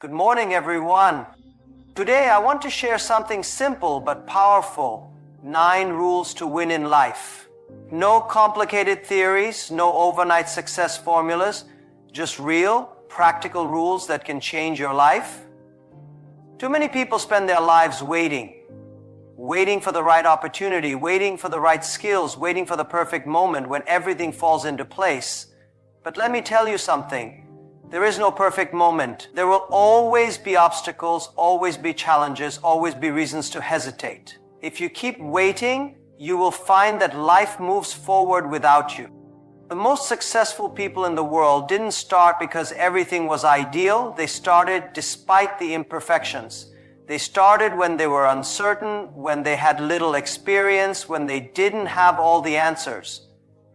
Good morning, everyone. Today I want to share something simple but powerful. 9 rules to win in life. No complicated theories, no overnight success formulas, just real, practical rules that can change your life. Too many people spend their lives waiting for the right opportunity, waiting for the right skills, waiting for the perfect moment when everything falls into place. But let me tell you something. There is no perfect moment. There will always be obstacles, always be challenges, always be reasons to hesitate. If you keep waiting, you will find that life moves forward without you. The most successful people in the world didn't start because everything was ideal. They started despite the imperfections. They started when they were uncertain, when they had little experience, when they didn't have all the answers.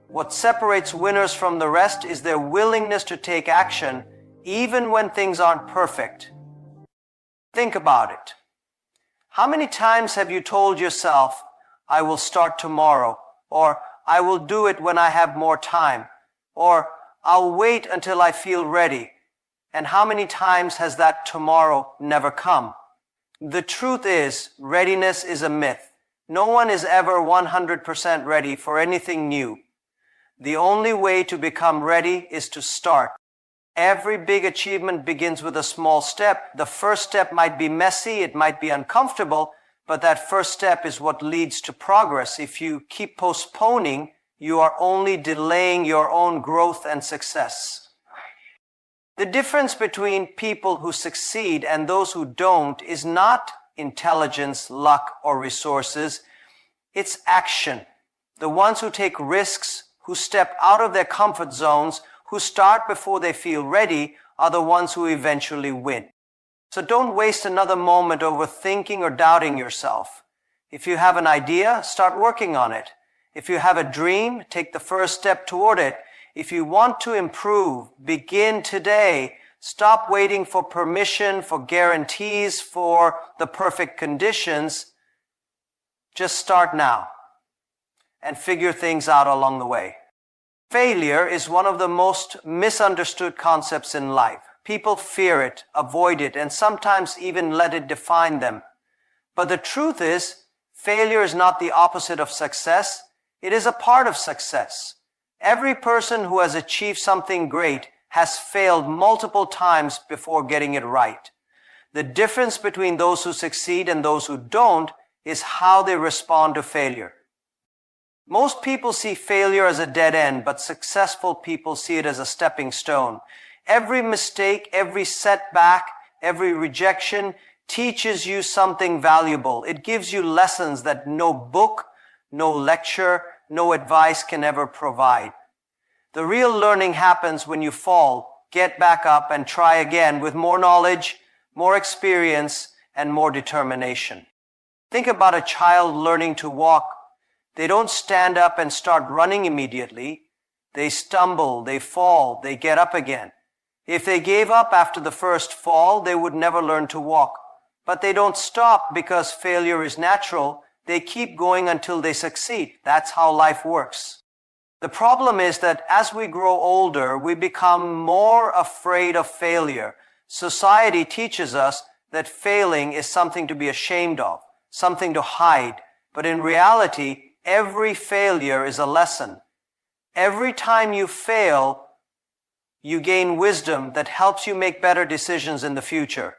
What separates winners from the rest is their willingness to take action, even when things aren't perfect. Think about it. How many times have you told yourself, I will start tomorrow, or I will do it when I have more time, or I'll wait until I feel ready? And how many times has that tomorrow never come? The truth is, readiness is a myth. No one is ever 100% ready for anything new. The only way to become ready is to start. Every big achievement begins with a small step. The first step might be messy, it might be uncomfortable, but that first step is what leads to progress. If you keep postponing, you are only delaying your own growth and success. The difference between people who succeed and those who don't is not intelligence, luck, or resources. It's action. The ones who take risks, who step out of their comfort zones, who start before they feel ready, are the ones who eventually win. So don't waste another moment overthinking or doubting yourself. If you have an idea, start working on it. If you have a dream, take the first step toward it. If you want to improve, begin today. Stop waiting for permission, for guarantees, for the perfect conditions. Just start now and figure things out along the way. Failure is one of the most misunderstood concepts in life. People fear it, avoid it, and sometimes even let it define them. But the truth is, failure is not the opposite of success. It is a part of success. Every person who has achieved something great has failed multiple times before getting it right. The difference between those who succeed and those who don't is how they respond to failure. Most people see failure as a dead end, but successful people see it as a stepping stone. Every mistake, every setback, every rejection teaches you something valuable. It gives you lessons that no book, no lecture, no advice can ever provide. The real learning happens when you fall, get back up, and try again with more knowledge, more experience, and more determination. Think about a child learning to walk. They don't stand up and start running immediately. They stumble, they fall, they get up again. If they gave up after the first fall, they would never learn to walk. But they don't stop because failure is natural. They keep going until they succeed. That's how life works. The problem is that as we grow older, we become more afraid of failure. Society teaches us that failing is something to be ashamed of, something to hide. But in reality, every failure is a lesson. Every time you fail, you gain wisdom that helps you make better decisions in the future.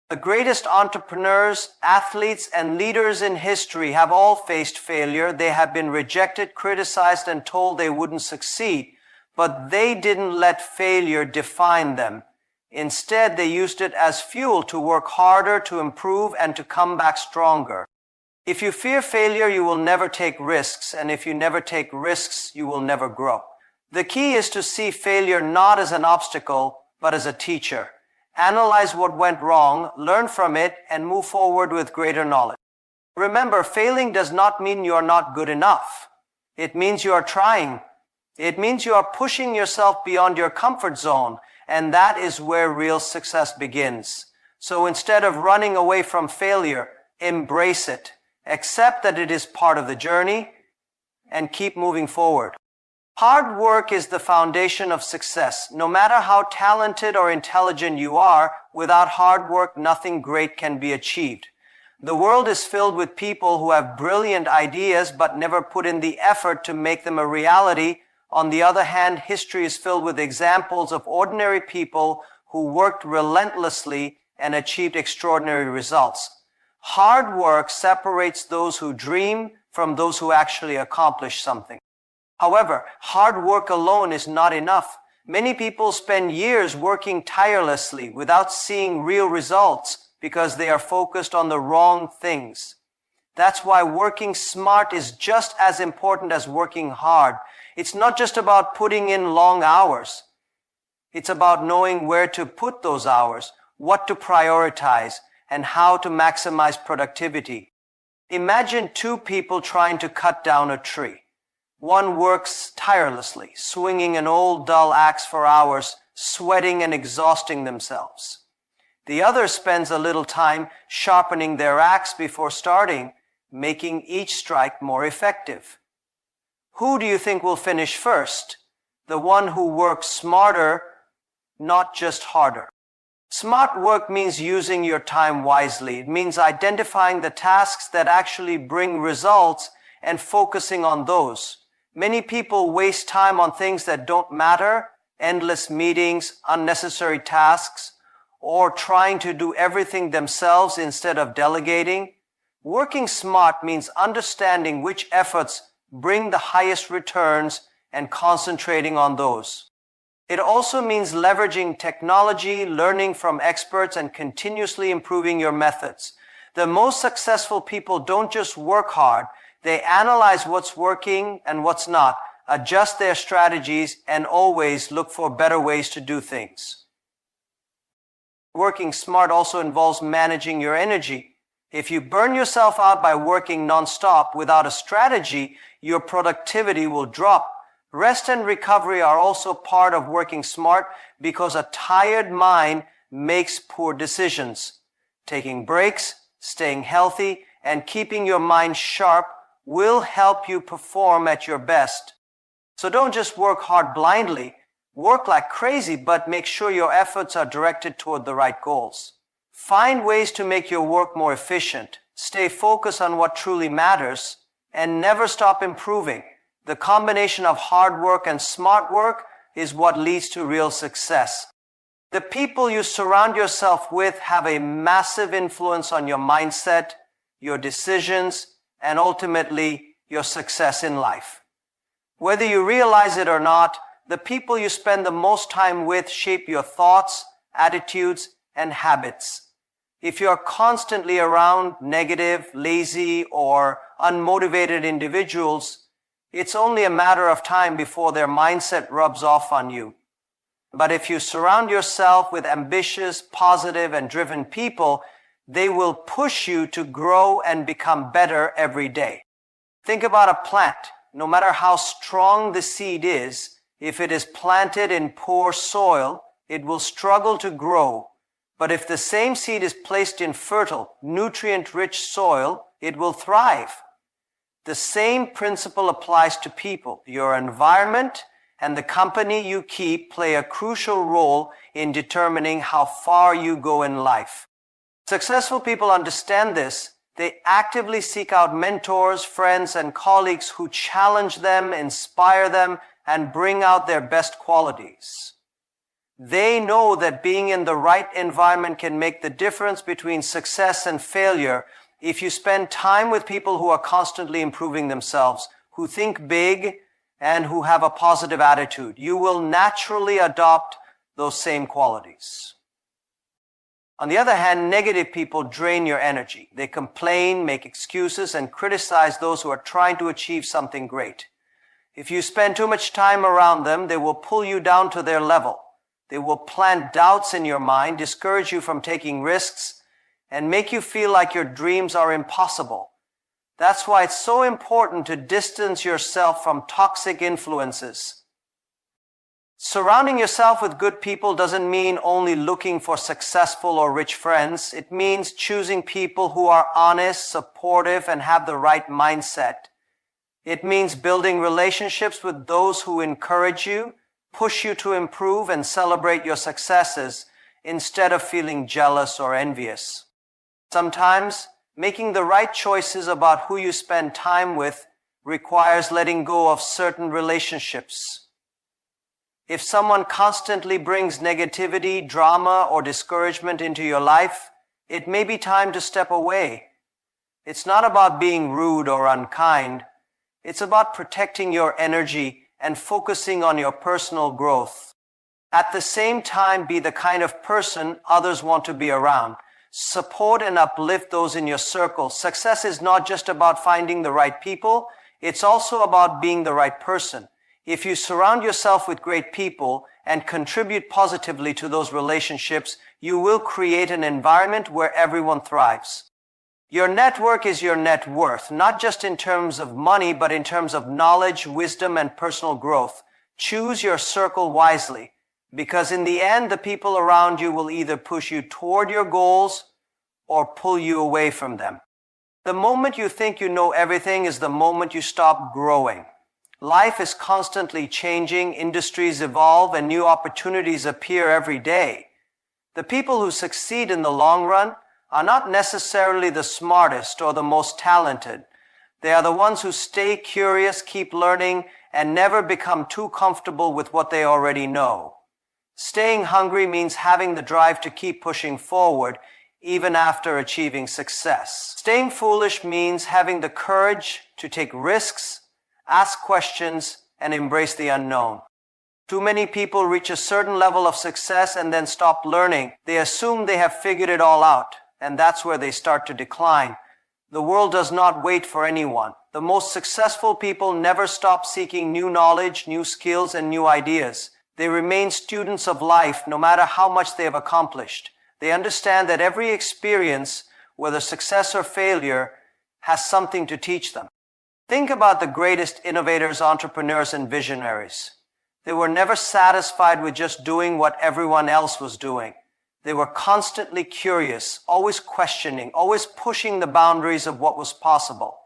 The greatest entrepreneurs, athletes, and leaders in history have all faced failure. They have been rejected, criticized, and told they wouldn't succeed. But they didn't let failure define them. Instead, they used it as fuel to work harder, to improve, and to come back stronger. If you fear failure, you will never take risks, and if you never take risks, you will never grow. The key is to see failure not as an obstacle, but as a teacher. Analyze what went wrong, learn from it, and move forward with greater knowledge. Remember, failing does not mean you are not good enough. It means you are trying. It means you are pushing yourself beyond your comfort zone, and that is where real success begins. So instead of running away from failure, embrace it. Accept that it is part of the journey and keep moving forward. Hard work is the foundation of success. No matter how talented or intelligent you are, without hard work, nothing great can be achieved. The world is filled with people who have brilliant ideas but never put in the effort to make them a reality. On the other hand, history is filled with examples of ordinary people who worked relentlessly and achieved extraordinary results. Hard work separates those who dream from those who actually accomplish something. However, hard work alone is not enough. Many people spend years working tirelessly without seeing real results because they are focused on the wrong things. That's why working smart is just as important as working hard. It's not just about putting in long hours. It's about knowing where to put those hours, what to prioritize, and how to maximize productivity. Imagine two people trying to cut down a tree. One works tirelessly, swinging an old dull axe for hours, sweating and exhausting themselves. The other spends a little time sharpening their axe before starting, making each strike more effective. Who do you think will finish first? The one who works smarter, not just harder. Smart work means using your time wisely. It means identifying the tasks that actually bring results and focusing on those. Many people waste time on things that don't matter, endless meetings, unnecessary tasks, or trying to do everything themselves instead of delegating. Working smart means understanding which efforts bring the highest returns and concentrating on those. It also means leveraging technology, learning from experts, and continuously improving your methods. The most successful people don't just work hard. They analyze what's working and what's not, adjust their strategies, and always look for better ways to do things. Working smart also involves managing your energy. If you burn yourself out by working nonstop without a strategy, your productivity will drop. Rest and recovery are also part of working smart because a tired mind makes poor decisions. Taking breaks, staying healthy, and keeping your mind sharp will help you perform at your best. So don't just work hard blindly. Work like crazy, but make sure your efforts are directed toward the right goals. Find ways to make your work more efficient. Stay focused on what truly matters and never stop improving. The combination of hard work and smart work is what leads to real success. The people you surround yourself with have a massive influence on your mindset, your decisions, and ultimately your success in life. Whether you realize it or not, the people you spend the most time with shape your thoughts, attitudes, and habits. If you're constantly around negative, lazy, or unmotivated individuals, it's only a matter of time before their mindset rubs off on you. But if you surround yourself with ambitious, positive, and driven people, they will push you to grow and become better every day. Think about a plant. No matter how strong the seed is, if it is planted in poor soil, it will struggle to grow. But if the same seed is placed in fertile, nutrient-rich soil, it will thrive. The same principle applies to people. Your environment and the company you keep play a crucial role in determining how far you go in life. Successful people understand this. They actively seek out mentors, friends, and colleagues who challenge them, inspire them, and bring out their best qualities. They know that being in the right environment can make the difference between success and failure. If you spend time with people who are constantly improving themselves, who think big, and who have a positive attitude, you will naturally adopt those same qualities. On the other hand, negative people drain your energy. They complain, make excuses, and criticize those who are trying to achieve something great. If you spend too much time around them, they will pull you down to their level. They will plant doubts in your mind, discourage you from taking risks, and make you feel like your dreams are impossible. That's why it's so important to distance yourself from toxic influences. Surrounding yourself with good people doesn't mean only looking for successful or rich friends. It means choosing people who are honest, supportive, and have the right mindset. It means building relationships with those who encourage you, push you to improve, and celebrate your successes instead of feeling jealous or envious. Sometimes, making the right choices about who you spend time with requires letting go of certain relationships. If someone constantly brings negativity, drama, or discouragement into your life, it may be time to step away. It's not about being rude or unkind. It's about protecting your energy and focusing on your personal growth. At the same time, be the kind of person others want to be around. Support and uplift those in your circle. Success is not just about finding the right people. It's also about being the right person. If you surround yourself with great people and contribute positively to those relationships, you will create an environment where everyone thrives. Your network is your net worth, not just in terms of money, but in terms of knowledge, wisdom, and personal growth. Choose your circle wisely, because in the end, the people around you will either push you toward your goals or pull you away from them. The moment you think you know everything is the moment you stop growing. Life is constantly changing, industries evolve, and new opportunities appear every day. The people who succeed in the long run are not necessarily the smartest or the most talented. They are the ones who stay curious, keep learning, and never become too comfortable with what they already know. Staying hungry means having the drive to keep pushing forward, even after achieving success. Staying foolish means having the courage to take risks, ask questions, and embrace the unknown. Too many people reach a certain level of success and then stop learning. They assume they have figured it all out, and that's where they start to decline. The world does not wait for anyone. The most successful people never stop seeking new knowledge, new skills, and new ideas. They remain students of life no matter how much they have accomplished. They understand that every experience, whether success or failure, has something to teach them. Think about the greatest innovators, entrepreneurs, and visionaries. They were never satisfied with just doing what everyone else was doing. They were constantly curious, always questioning, always pushing the boundaries of what was possible.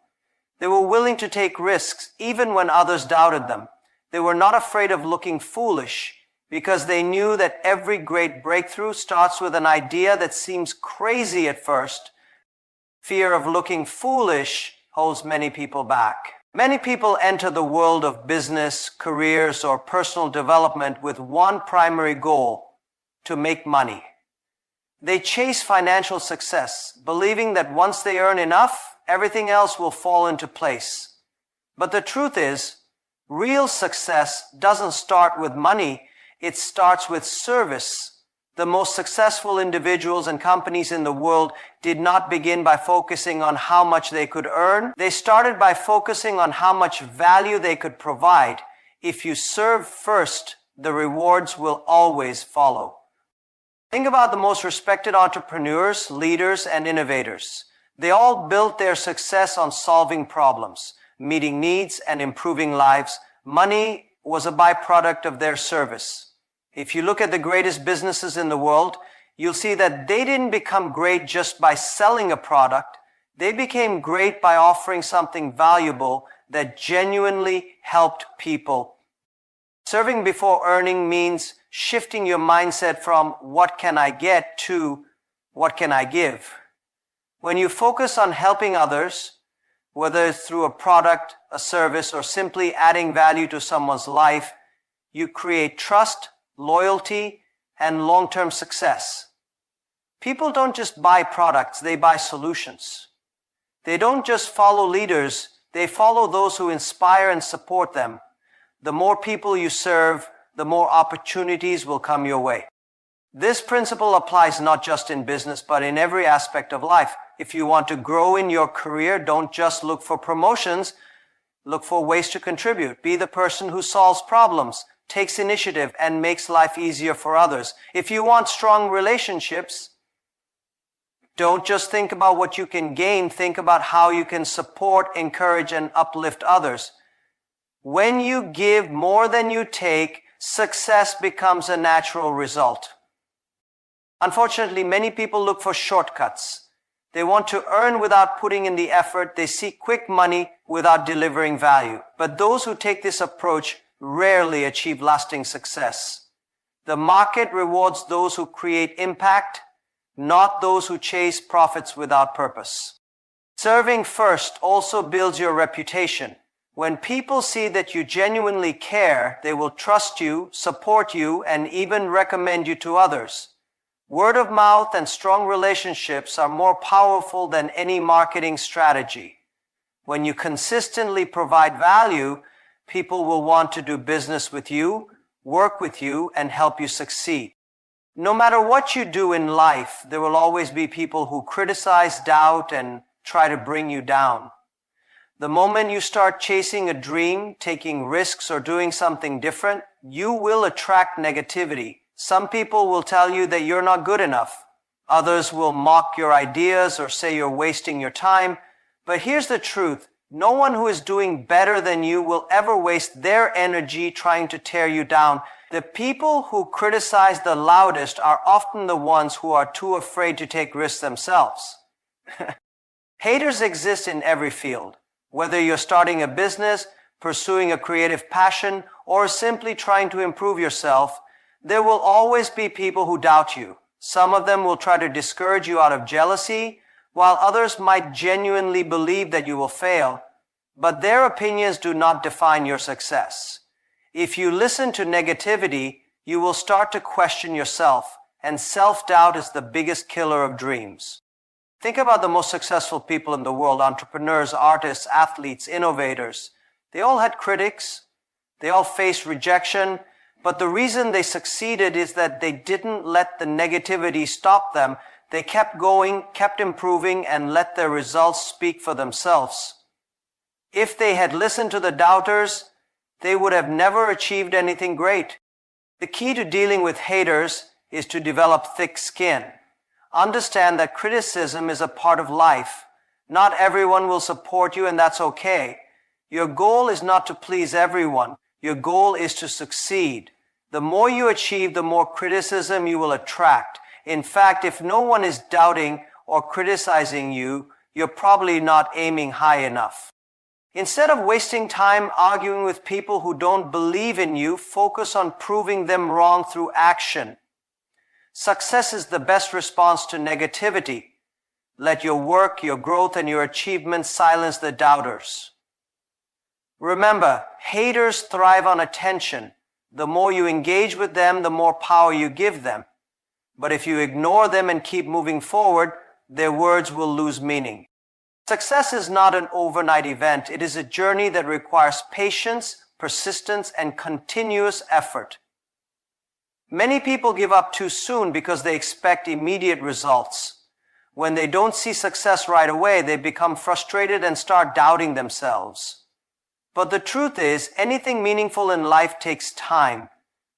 They were willing to take risks even when others doubted them. They were not afraid of looking foolish because they knew that every great breakthrough starts with an idea that seems crazy at first. Fear of looking foolish holds many people back. Many people enter the world of business, careers, or personal development with one primary goal: to make money. They chase financial success, believing that once they earn enough, everything else will fall into place. But the truth is, real success doesn't start with money, it starts with service. The most successful individuals and companies in the world did not begin by focusing on how much they could earn. They started by focusing on how much value they could provide. If you serve first, the rewards will always follow. Think about the most respected entrepreneurs, leaders, and innovators. They all built their success on solving problems, meeting needs, and improving lives. Money was a byproduct of their service. If you look at the greatest businesses in the world, you'll see that they didn't become great just by selling a product. They became great by offering something valuable that genuinely helped people. Serving before earning means shifting your mindset from what can I get to what can I give. When you focus on helping others, whether it's through a product, a service, or simply adding value to someone's life, you create trust, loyalty, and long-term success. People don't just buy products, they buy solutions. They don't just follow leaders, they follow those who inspire and support them. The more people you serve, the more opportunities will come your way. This principle applies not just in business, but in every aspect of life. If you want to grow in your career, don't just look for promotions, look for ways to contribute. Be the person who solves problems, takes initiative, and makes life easier for others. If you want strong relationships, don't just think about what you can gain, think about how you can support, encourage, and uplift others. When you give more than you take, success becomes a natural result. Unfortunately, many people look for shortcuts. They want to earn without putting in the effort. They seek quick money without delivering value. But those who take this approach rarely achieve lasting success. The market rewards those who create impact, not those who chase profits without purpose. Serving first also builds your reputation. When people see that you genuinely care, they will trust you, support you, and even recommend you to others. Word of mouth and strong relationships are more powerful than any marketing strategy. When you consistently provide value, people will want to do business with you, work with you, and help you succeed. No matter what you do in life, there will always be people who criticize, doubt, and try to bring you down. The moment you start chasing a dream, taking risks, or doing something different, you will attract negativity. Some people will tell you that you're not good enough. Others will mock your ideas or say you're wasting your time. But here's the truth. No one who is doing better than you will ever waste their energy trying to tear you down. The people who criticize the loudest are often the ones who are too afraid to take risks themselves. Haters exist in every field. Whether you're starting a business, pursuing a creative passion, or simply trying to improve yourself, there will always be people who doubt you. Some of them will try to discourage you out of jealousy, while others might genuinely believe that you will fail. But their opinions do not define your success. If you listen to negativity, you will start to question yourself, and self-doubt is the biggest killer of dreams. Think about the most successful people in the world, entrepreneurs, artists, athletes, innovators. They all had critics. They all faced rejection. But the reason they succeeded is that they didn't let the negativity stop them. They kept going, kept improving, and let their results speak for themselves. If they had listened to the doubters, they would have never achieved anything great. The key to dealing with haters is to develop thick skin. Understand that criticism is a part of life. Not everyone will support you, and that's okay. Your goal is not to please everyone. Your goal is to succeed. The more you achieve, the more criticism you will attract. In fact, if no one is doubting or criticizing you, you're probably not aiming high enough. Instead of wasting time arguing with people who don't believe in you, focus on proving them wrong through action. Success is the best response to negativity. Let your work, your growth, and your achievements silence the doubters. Remember, haters thrive on attention. The more you engage with them, the more power you give them. But if you ignore them and keep moving forward, their words will lose meaning. Success is not an overnight event. It is a journey that requires patience, persistence, and continuous effort. Many people give up too soon because they expect immediate results. When they don't see success right away, they become frustrated and start doubting themselves. But the truth is, anything meaningful in life takes time.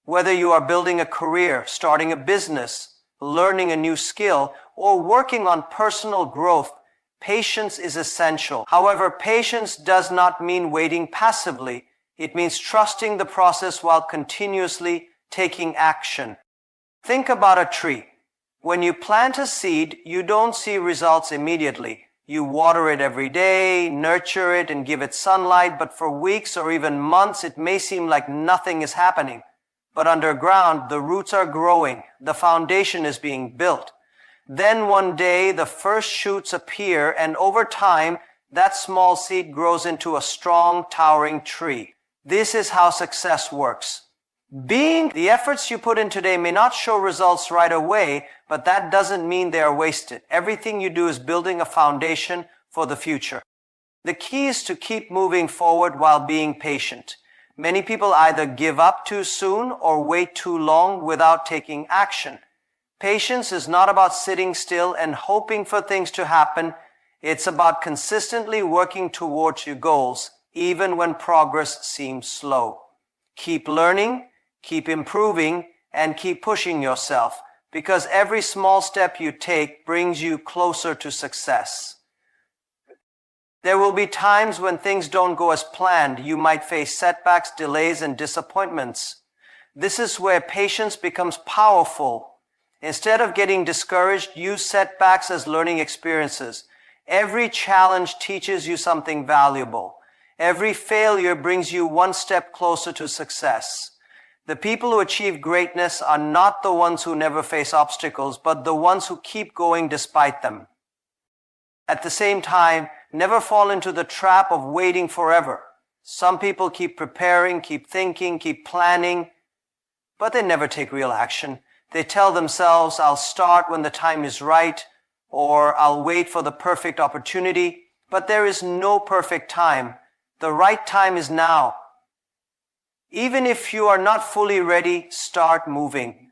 Whether you are building a career, starting a business, learning a new skill, or working on personal growth, patience is essential. However, patience does not mean waiting passively. It means trusting the process while continuously taking action. Think about a tree. When you plant a seed, you don't see results immediately. You water it every day, nurture it, and give it sunlight, but for weeks or even months, it may seem like nothing is happening. But underground, the roots are growing. The foundation is being built. Then one day, the first shoots appear, and over time, that small seed grows into a strong, towering tree. This is how success works. The efforts you put in today may not show results right away, but that doesn't mean they are wasted. Everything you do is building a foundation for the future. The key is to keep moving forward while being patient. Many people either give up too soon or wait too long without taking action. Patience is not about sitting still and hoping for things to happen. It's about consistently working towards your goals, even when progress seems slow. Keep learning, keep improving, and keep pushing yourself, because every small step you take brings you closer to success. There will be times when things don't go as planned. You might face setbacks, delays, and disappointments. This is where patience becomes powerful. Instead of getting discouraged, use setbacks as learning experiences. Every challenge teaches you something valuable. Every failure brings you one step closer to success. The people who achieve greatness are not the ones who never face obstacles, but the ones who keep going despite them. At the same time, never fall into the trap of waiting forever. Some people keep preparing, keep thinking, keep planning, but they never take real action. They tell themselves, I'll start when the time is right, or I'll wait for the perfect opportunity. But there is no perfect time. The right time is now. Even if you are not fully ready, start moving.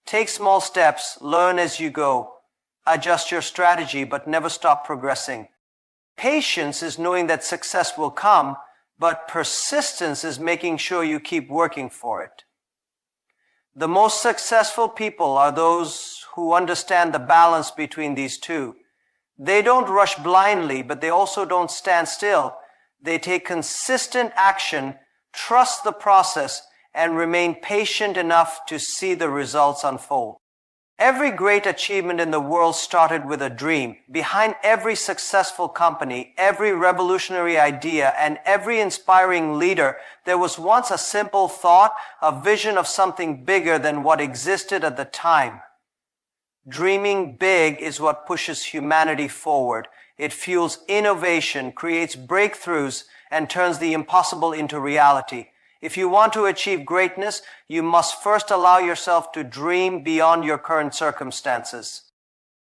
Take small steps, learn as you go. Adjust your strategy, but never stop progressing. Patience is knowing that success will come, but persistence is making sure you keep working for it. The most successful people are those who understand the balance between these two. They don't rush blindly, but they also don't stand still. They take consistent action, trust the process, and remain patient enough to see the results unfold. Every great achievement in the world started with a dream. Behind every successful company, every revolutionary idea, and every inspiring leader, there was once a simple thought, a vision of something bigger than what existed at the time. Dreaming big is what pushes humanity forward. It fuels innovation, creates breakthroughs, and turns the impossible into reality. If you want to achieve greatness, you must first allow yourself to dream beyond your current circumstances.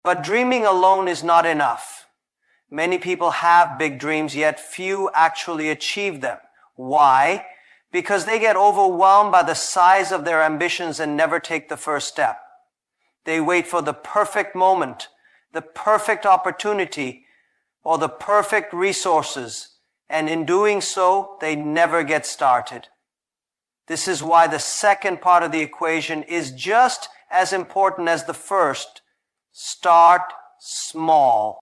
But dreaming alone is not enough. Many people have big dreams, yet few actually achieve them. Why? Because they get overwhelmed by the size of their ambitions and never take the first step. They wait for the perfect moment, the perfect opportunity, or the perfect resources, and in doing so, they never get started. This is why the second part of the equation is just as important as the first. Start small.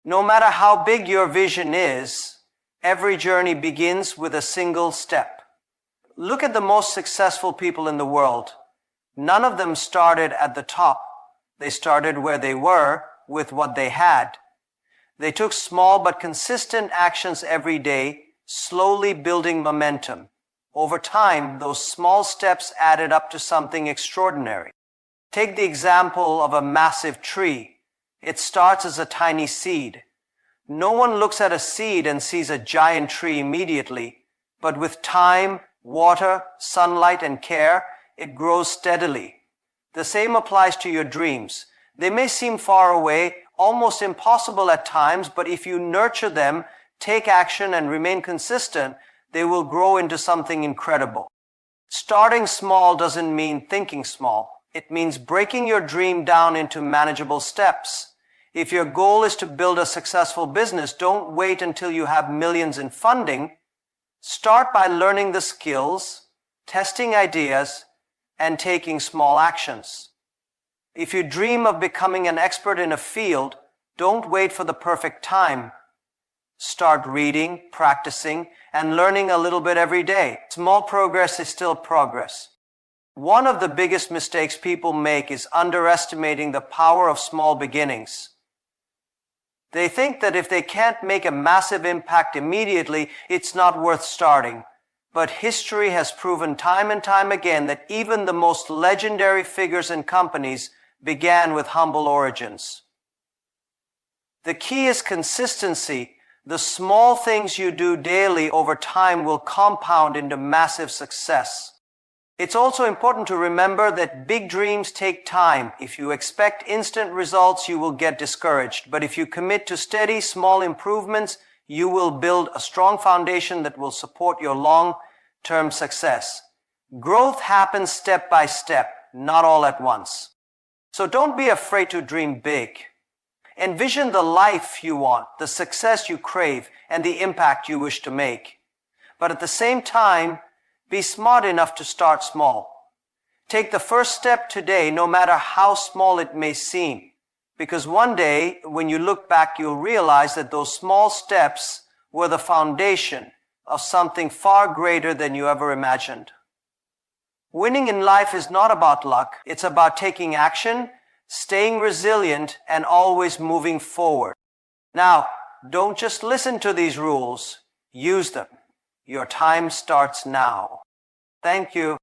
No matter how big your vision is, every journey begins with a single step. Look at the most successful people in the world. None of them started at the top. They started where they were with what they had. They took small but consistent actions every day, slowly building momentum. Over time, those small steps added up to something extraordinary. Take the example of a massive tree. It starts as a tiny seed. No one looks at a seed and sees a giant tree immediately, but with time, water, sunlight, and care, it grows steadily. The same applies to your dreams. They may seem far away, almost impossible at times, but if you nurture them, take action, and remain consistent, they will grow into something incredible. Starting small doesn't mean thinking small. It means breaking your dream down into manageable steps. If your goal is to build a successful business, don't wait until you have millions in funding. Start by learning the skills, testing ideas, and taking small actions. If you dream of becoming an expert in a field, don't wait for the perfect time. Start reading, practicing, and learning a little bit every day. Small progress is still progress. One of the biggest mistakes people make is underestimating the power of small beginnings. They think that if they can't make a massive impact immediately, it's not worth starting. But history has proven time and time again that even the most legendary figures and companies began with humble origins. The key is consistency. The small things you do daily over time will compound into massive success. It's also important to remember that big dreams take time. If you expect instant results, you will get discouraged. But if you commit to steady, small improvements, you will build a strong foundation that will support your long-term success. Growth happens step by step, not all at once. So don't be afraid to dream big. Envision the life you want, the success you crave, and the impact you wish to make. But at the same time, be smart enough to start small. Take the first step today, no matter how small it may seem. Because one day, when you look back, you'll realize that those small steps were the foundation of something far greater than you ever imagined. Winning in life is not about luck. It's about taking action, staying resilient, and always moving forward. Now, don't just listen to these rules. Use them. Your time starts now. Thank you.